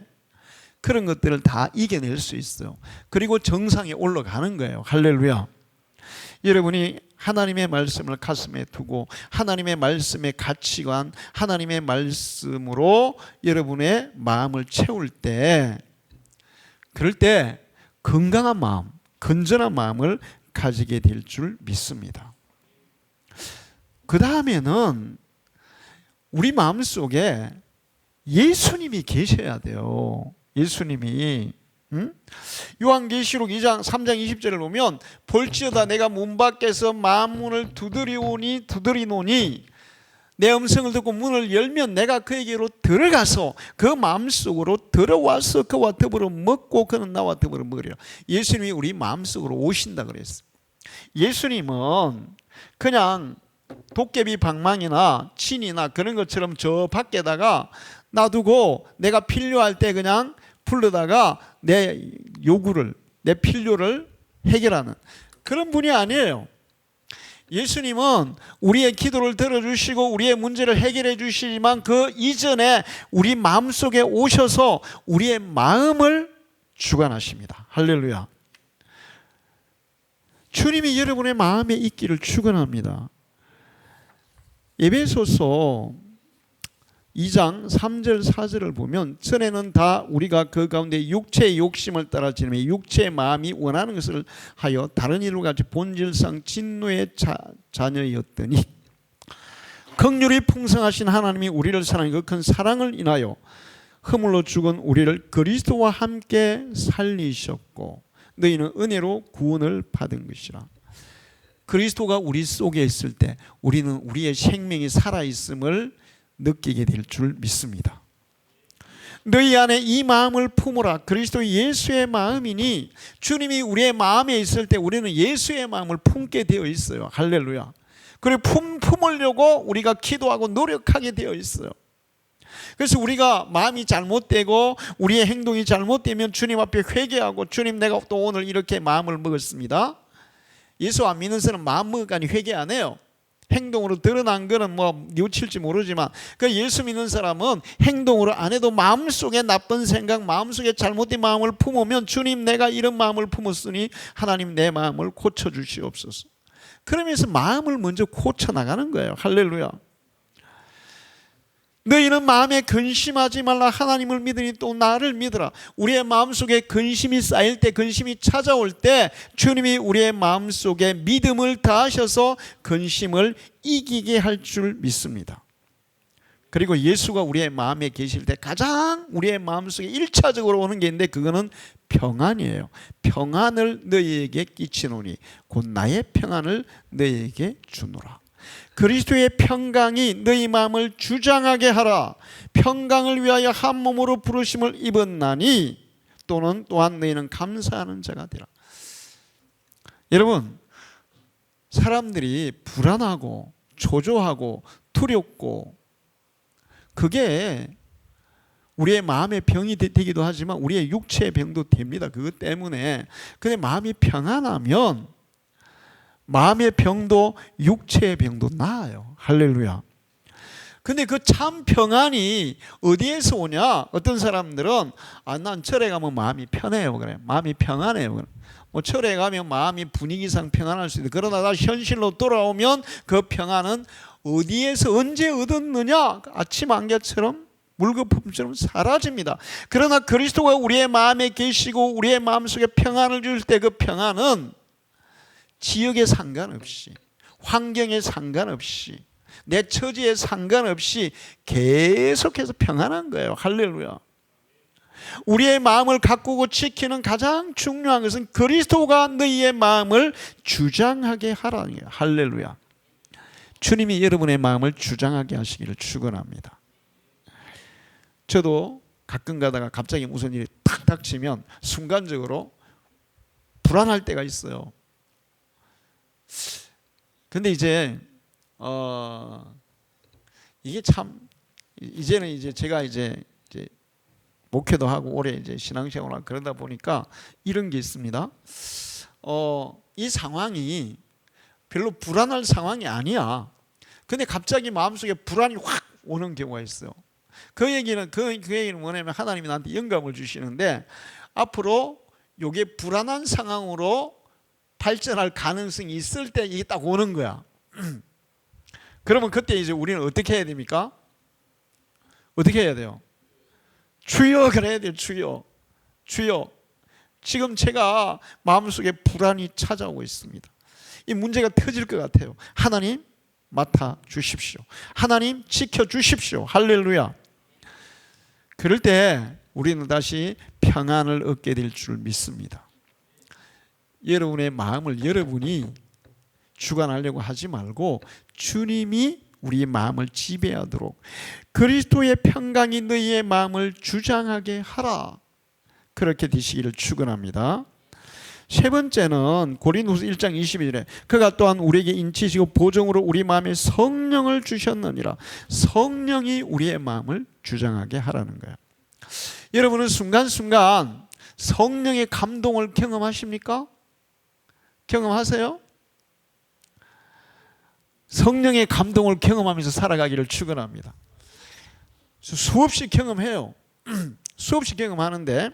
그런 것들을 다 이겨낼 수 있어요. 그리고 정상에 올라가는 거예요. 할렐루야. 여러분이 하나님의 말씀을 가슴에 두고 하나님의 말씀의 가치관, 하나님의 말씀으로 여러분의 마음을 채울 때, 그럴 때 건강한 마음, 건전한 마음을 가지게 될 줄 믿습니다. 그 다음에는 우리 마음속에 예수님이 계셔야 돼요. 예수님이. 요한계시록 2장 3장 20절을 보면 볼지어다 내가 문 밖에서 만문을 두드리노니 내 음성을 듣고 문을 열면 내가 그에게로 들어가서 그 마음속으로 들어와서 그와 더불어 먹고 그는 나와 더불어 먹으리라. 예수님이 우리 마음속으로 오신다 그랬어요. 예수님은 그냥 도깨비 방망이나 친이나 그런 것처럼 저 밖에다가 놔두고 내가 필요할 때 그냥 불러다가 내 요구를, 내 필요를 해결하는 그런 분이 아니에요. 예수님은 우리의 기도를 들어주시고 우리의 문제를 해결해 주시지만 그 이전에 우리 마음속에 오셔서 우리의 마음을 주관하십니다. 할렐루야. 주님이 여러분의 마음에 있기를 축원합니다. 에베소서 2장 3절 4절을 보면 전에는 다 우리가 그 가운데 육체의 욕심을 따라 지내며 육체의 마음이 원하는 것을 하여 다른 이들과 같이 본질상 진노의 자녀였더니 긍휼이 풍성하신 하나님이 우리를 사랑해 그 큰 사랑을 인하여 허물로 죽은 우리를 그리스도와 함께 살리셨고 너희는 은혜로 구원을 받은 것이라. 그리스도가 우리 속에 있을 때 우리는 우리의 생명이 살아있음을 느끼게 될 줄 믿습니다. 너희 안에 이 마음을 품으라. 그리스도 예수의 마음이니 주님이 우리의 마음에 있을 때 우리는 예수의 마음을 품게 되어 있어요. 할렐루야. 그리고 품으려고 우리가 기도하고 노력하게 되어 있어요. 그래서 우리가 마음이 잘못되고 우리의 행동이 잘못되면 주님 앞에 회개하고 주님 내가 또 오늘 이렇게 마음을 먹었습니다. 예수 안 믿는 사람은 마음 먹으니 회개 안 해요. 행동으로 드러난 거는 뭐 뉘우칠지 모르지만 그 예수 믿는 사람은 행동으로 안 해도 마음속에 나쁜 생각, 마음속에 잘못된 마음을 품으면 주님 내가 이런 마음을 품었으니 하나님 내 마음을 고쳐주시옵소서. 그러면서 마음을 먼저 고쳐나가는 거예요. 할렐루야. 너희는 마음에 근심하지 말라. 하나님을 믿으니 또 나를 믿으라. 우리의 마음속에 근심이 쌓일 때, 근심이 찾아올 때 주님이 우리의 마음속에 믿음을 다하셔서 근심을 이기게 할 줄 믿습니다. 그리고 예수가 우리의 마음에 계실 때 가장 우리의 마음속에 1차적으로 오는 게 있는데 그거는 평안이에요. 평안을 너희에게 끼치노니 곧 나의 평안을 너희에게 주노라. 그리스도의 평강이 너희 마음을 주장하게 하라. 평강을 위하여 한 몸으로 부르심을 입었나니 또한 너희는 감사하는 자가 되라. 여러분, 사람들이 불안하고 초조하고 두렵고 그게 우리의 마음의 병이 되기도 하지만 우리의 육체의 병도 됩니다. 그것 때문에. 근데 마음이 평안하면 마음의 병도 육체의 병도 나아요. 할렐루야. 근데 그 참 평안이 어디에서 오냐? 어떤 사람들은 난 절에 가면 마음이 편해요. 그래. 마음이 평안해요. 그래. 뭐 절에 가면 마음이 분위기상 평안할 수 있다. 그러나 다시 현실로 돌아오면 그 평안은 어디에서 언제 얻었느냐? 아침 안개처럼 물거품처럼 사라집니다. 그러나 그리스도가 우리의 마음에 계시고 우리의 마음속에 평안을 줄 때 그 평안은 지역에 상관없이, 환경에 상관없이, 내 처지에 상관없이 계속해서 평안한 거예요. 할렐루야. 우리의 마음을 가꾸고 지키는 가장 중요한 것은 그리스도가 너희의 마음을 주장하게 하라는 거예요. 할렐루야. 주님이 여러분의 마음을 주장하게 하시기를 축원합니다. 저도 가끔 가다가 갑자기 무슨 일이 탁 닥치면 순간적으로 불안할 때가 있어요. 근데 이제 이게 참 이제는 이제 제가 이제 목회도 하고 오래 이제 신앙생활을 그러다 보니까 이런 게 있습니다. 이 상황이 별로 불안할 상황이 아니야. 근데 갑자기 마음속에 불안이 확 오는 경우가 있어요. 그 얘기는 뭐냐면 하나님이 나한테 영감을 주시는데 앞으로 이게 불안한 상황으로 발전할 가능성이 있을 때 이게 딱 오는 거야. 그러면 그때 이제 우리는 어떻게 해야 됩니까? 어떻게 해야 돼요? 주여 그래야 돼요. 주여. 주여. 지금 제가 마음속에 불안이 찾아오고 있습니다. 이 문제가 터질 것 같아요. 하나님 맡아 주십시오. 하나님 지켜 주십시오. 할렐루야. 그럴 때 우리는 다시 평안을 얻게 될 줄 믿습니다. 여러분의 마음을 여러분이 주관하려고 하지 말고 주님이 우리의 마음을 지배하도록 그리스도의 평강이 너희의 마음을 주장하게 하라. 그렇게 되시기를 축원합니다. 세 번째는 고린도후서 1장 22절에 그가 또한 우리에게 인치시고 보정으로 우리 마음에 성령을 주셨느니라. 성령이 우리의 마음을 주장하게 하라는 거예요. 여러분은 순간순간 성령의 감동을 경험하십니까? 경험하세요? 성령의 감동을 경험하면서 살아가기를 축원합니다. 수없이 경험해요. 수없이 경험하는데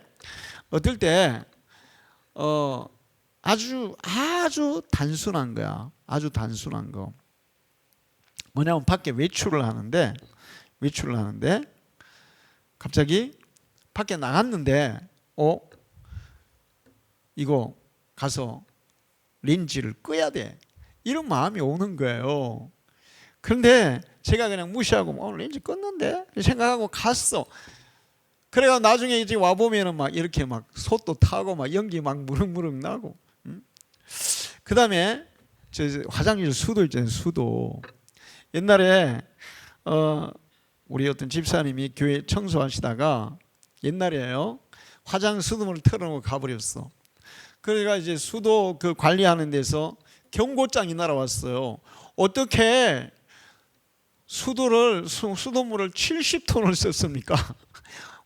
어떨 때 아주 단순한 거야. 아주 단순한 거. 뭐냐면 밖에 외출을 하는데 갑자기 밖에 나갔는데 이거 가서 렌즈를 꺼야 돼. 이런 마음이 오는 거예요. 그런데 제가 그냥 무시하고 렌즈 껐는데 생각하고 갔어. 그래가 나중에 이제 와 보면은 막 이렇게 막 솥도 타고 막 연기 막 무릉무릉 나고. 그다음에 저 화장실 수도 있잖아요. 수도. 옛날에 우리 어떤 집사님이 교회 청소하시다가 옛날에요 화장 수돗물을 틀어놓고 가버렸어. 그러니까 이제 수도 그 관리하는 데서 경고장이 날아왔어요. 어떻게 수돗물을 70톤을 썼습니까?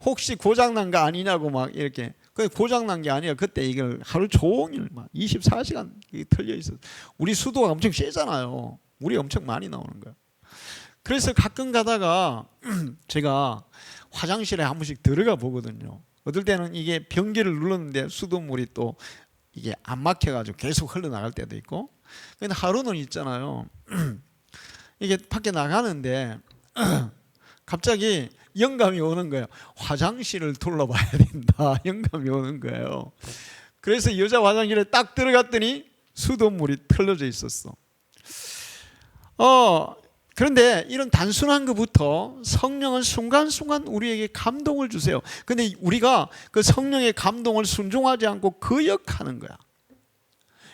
혹시 고장난 거 아니냐고 막 이렇게. 고장난 게 아니라 그때 이걸 하루 종일 막 24시간 틀려 있어. 우리 수도가 엄청 세잖아요. 물이 엄청 많이 나오는 거야. 그래서 가끔 가다가 제가 화장실에 한 번씩 들어가 보거든요. 어떨 때는 이게 변기를 눌렀는데 수돗물이 또 이게 안 막혀가지고 계속 흘러나갈 때도 있고. 근데 하루는 있잖아요. 이게 밖에 나가는데 갑자기 영감이 오는 거예요. 화장실을 둘러봐야 된다. 영감이 오는 거예요. 그래서 여자 화장실에 딱 들어갔더니 수돗물이 틀어져 있었어. 그런데 이런 단순한 것부터 성령은 순간순간 우리에게 감동을 주세요. 근데 우리가 그 성령의 감동을 순종하지 않고 거역하는 거야.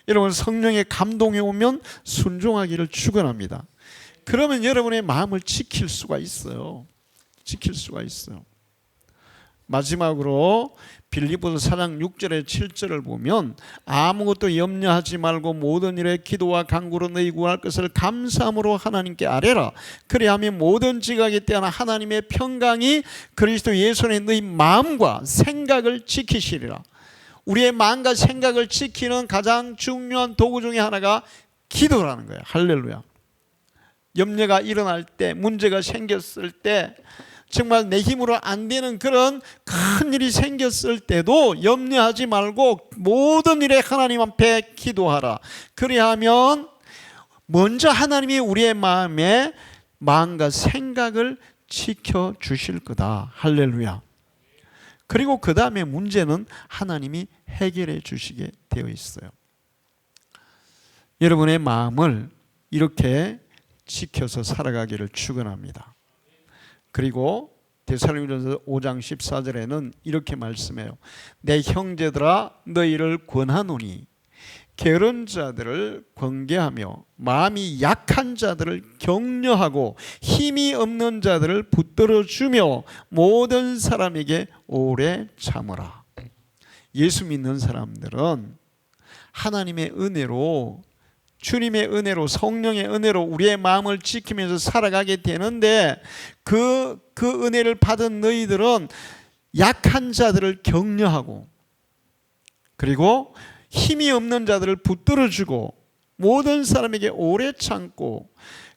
여러분 성령의 감동이 오면 순종하기를 축원합니다. 그러면 여러분의 마음을 지킬 수가 있어요. 지킬 수가 있어요. 마지막으로 빌립보서 4장 6절에 7절을 보면 아무것도 염려하지 말고 모든 일에 기도와 간구로 너희 구할 것을 감사함으로 하나님께 아뢰라. 그리하면 모든 지각에 뛰어나 하나님의 평강이 그리스도 예수 안에 너희 마음과 생각을 지키시리라. 우리의 마음과 생각을 지키는 가장 중요한 도구 중에 하나가 기도라는 거예요. 할렐루야. 염려가 일어날 때, 문제가 생겼을 때, 정말 내 힘으로 안 되는 그런 큰 일이 생겼을 때도 염려하지 말고 모든 일에 하나님 앞에 기도하라. 그리하면 먼저 하나님이 우리의 마음과 생각을 지켜주실 거다. 할렐루야. 그리고 그 다음에 문제는 하나님이 해결해 주시게 되어 있어요. 여러분의 마음을 이렇게 지켜서 살아가기를 축원합니다. 그리고 데살로니가서 5장 14절에는 이렇게 말씀해요. 내 형제들아 너희를 권하노니 게으른 자들을 권계하며 마음이 약한 자들을 격려하고 힘이 없는 자들을 붙들어주며 모든 사람에게 오래 참으라. 예수 믿는 사람들은 하나님의 은혜로, 주님의 은혜로, 성령의 은혜로 우리의 마음을 지키면서 살아가게 되는데 그 은혜를 받은 너희들은 약한 자들을 격려하고 그리고 힘이 없는 자들을 붙들어주고 모든 사람에게 오래 참고,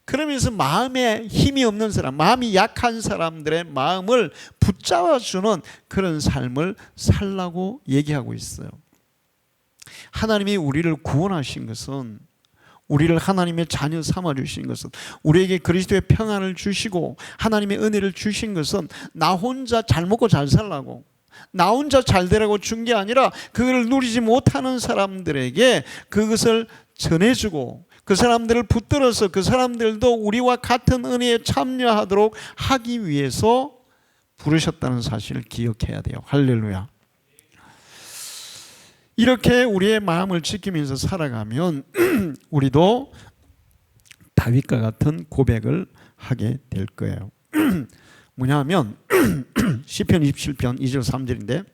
그러면서 마음에 힘이 없는 사람, 마음이 약한 사람들의 마음을 붙잡아주는 그런 삶을 살라고 얘기하고 있어요. 하나님이 우리를 구원하신 것은, 우리를 하나님의 자녀 삼아주신 것은, 우리에게 그리스도의 평안을 주시고 하나님의 은혜를 주신 것은 나 혼자 잘 먹고 잘 살라고, 나 혼자 잘 되라고 준 게 아니라 그걸 누리지 못하는 사람들에게 그것을 전해주고 그 사람들을 붙들어서 그 사람들도 우리와 같은 은혜에 참여하도록 하기 위해서 부르셨다는 사실을 기억해야 돼요. 할렐루야. 이렇게 우리의 마음을 지키면서 살아가면 우리도 다윗과 같은 고백을 하게 될 거예요. 뭐냐면 시편 27편 2절 3절인데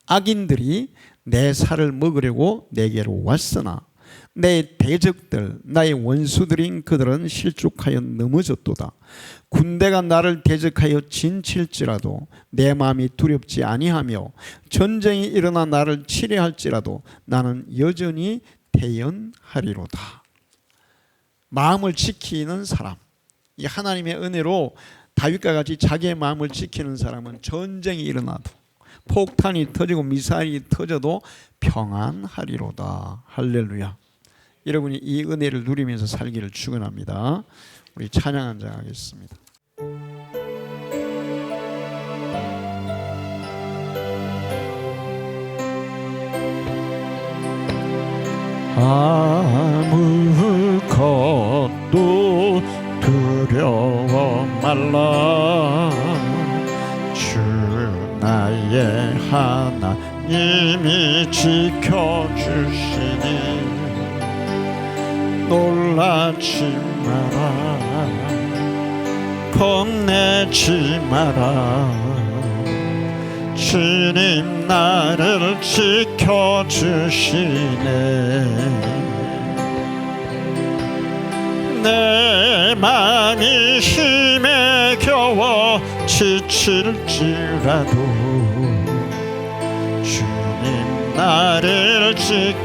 악인들이 내 살을 먹으려고 내게로 왔으나 내 대적들 나의 원수들인 그들은 실족하여 넘어졌도다. 군대가 나를 대적하여 진칠지라도 내 마음이 두렵지 아니하며 전쟁이 일어나 나를 치려할지라도 나는 여전히 대연하리로다. 마음을 지키는 사람, 이 하나님의 은혜로 다윗과 같이 자기의 마음을 지키는 사람은 전쟁이 일어나도 폭탄이 터지고 미사일이 터져도 평안하리로다. 할렐루야. 여러분이 이 은혜를 누리면서 살기를 축원합니다. 우리 찬양 한장 하겠습니다. 아무것도 두려워 말라. 주 나의 하나님이 지켜주시니 놀라지 마라, 겁내지 마라. 주님 나를 지켜주시네. 내 마음이 힘에 겨워 지칠지라도 주님 나를 지켜주시네.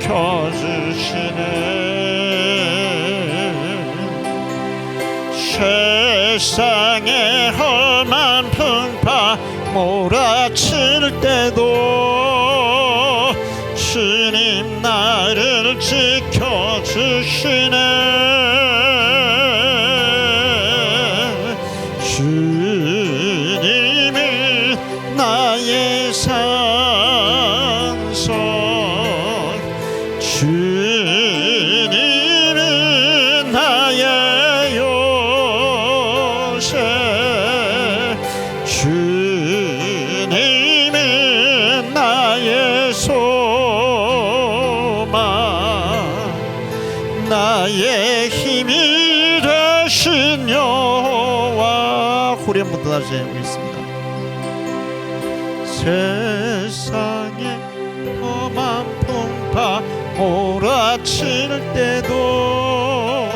세상의 험한 풍파 몰아칠 때도 주님 나를 지켜주시네. 주님은 나의 산성, 주님은 나의 요새, 주님은 나의 소망, 나의 힘이 되신 여호와. 후렴부터 다시 해보겠습니다. 세상에 험한 풍파 몰아칠 때도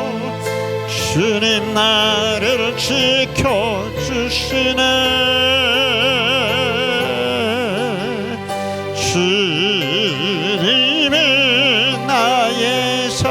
주님 나를 지켜주시네. 주님은 나의 산성,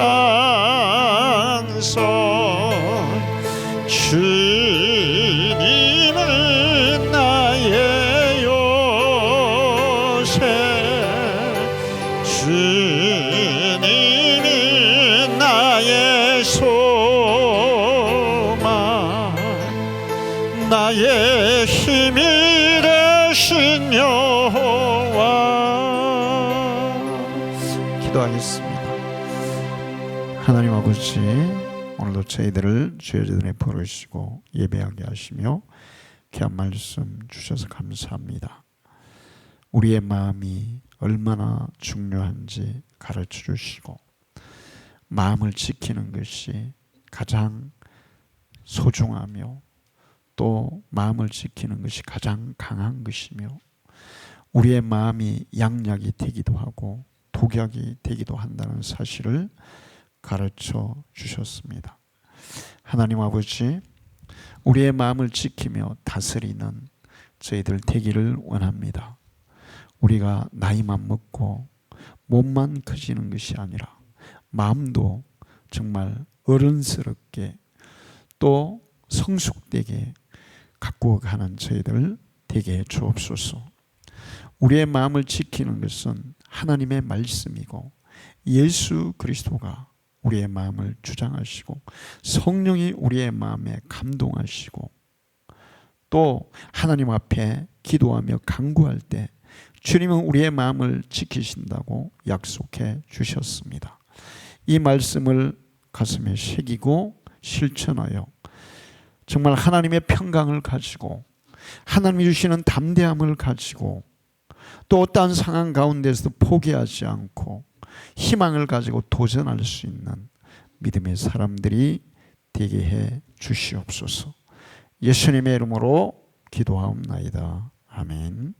나의 힘이 되신 여호와. 기도하겠습니다. 하나님 아버지, 오늘도 저희들을 주의 제단에 부르시고 예배하게 하시며 귀한 말씀 주셔서 감사합니다. 우리의 마음이 얼마나 중요한지 가르쳐 주시고 마음을 지키는 것이 가장 소중하며 또 마음을 지키는 것이 가장 강한 것이며 우리의 마음이 양약이 되기도 하고 독약이 되기도 한다는 사실을 가르쳐 주셨습니다. 하나님 아버지, 우리의 마음을 지키며 다스리는 저희들 되기를 원합니다. 우리가 나이만 먹고 몸만 커지는 것이 아니라 마음도 정말 어른스럽게 또 성숙되게 갖고 가는 저희들 되게 해 주옵소서. 우리의 마음을 지키는 것은 하나님의 말씀이고 예수 그리스도가 우리의 마음을 주장하시고 성령이 우리의 마음에 감동하시고 또 하나님 앞에 기도하며 간구할 때 주님은 우리의 마음을 지키신다고 약속해 주셨습니다. 이 말씀을 가슴에 새기고 실천하여 정말 하나님의 평강을 가지고 하나님이 주시는 담대함을 가지고 또 어떠한 상황 가운데서도 포기하지 않고 희망을 가지고 도전할 수 있는 믿음의 사람들이 되게 해 주시옵소서. 예수님의 이름으로 기도하옵나이다. 아멘.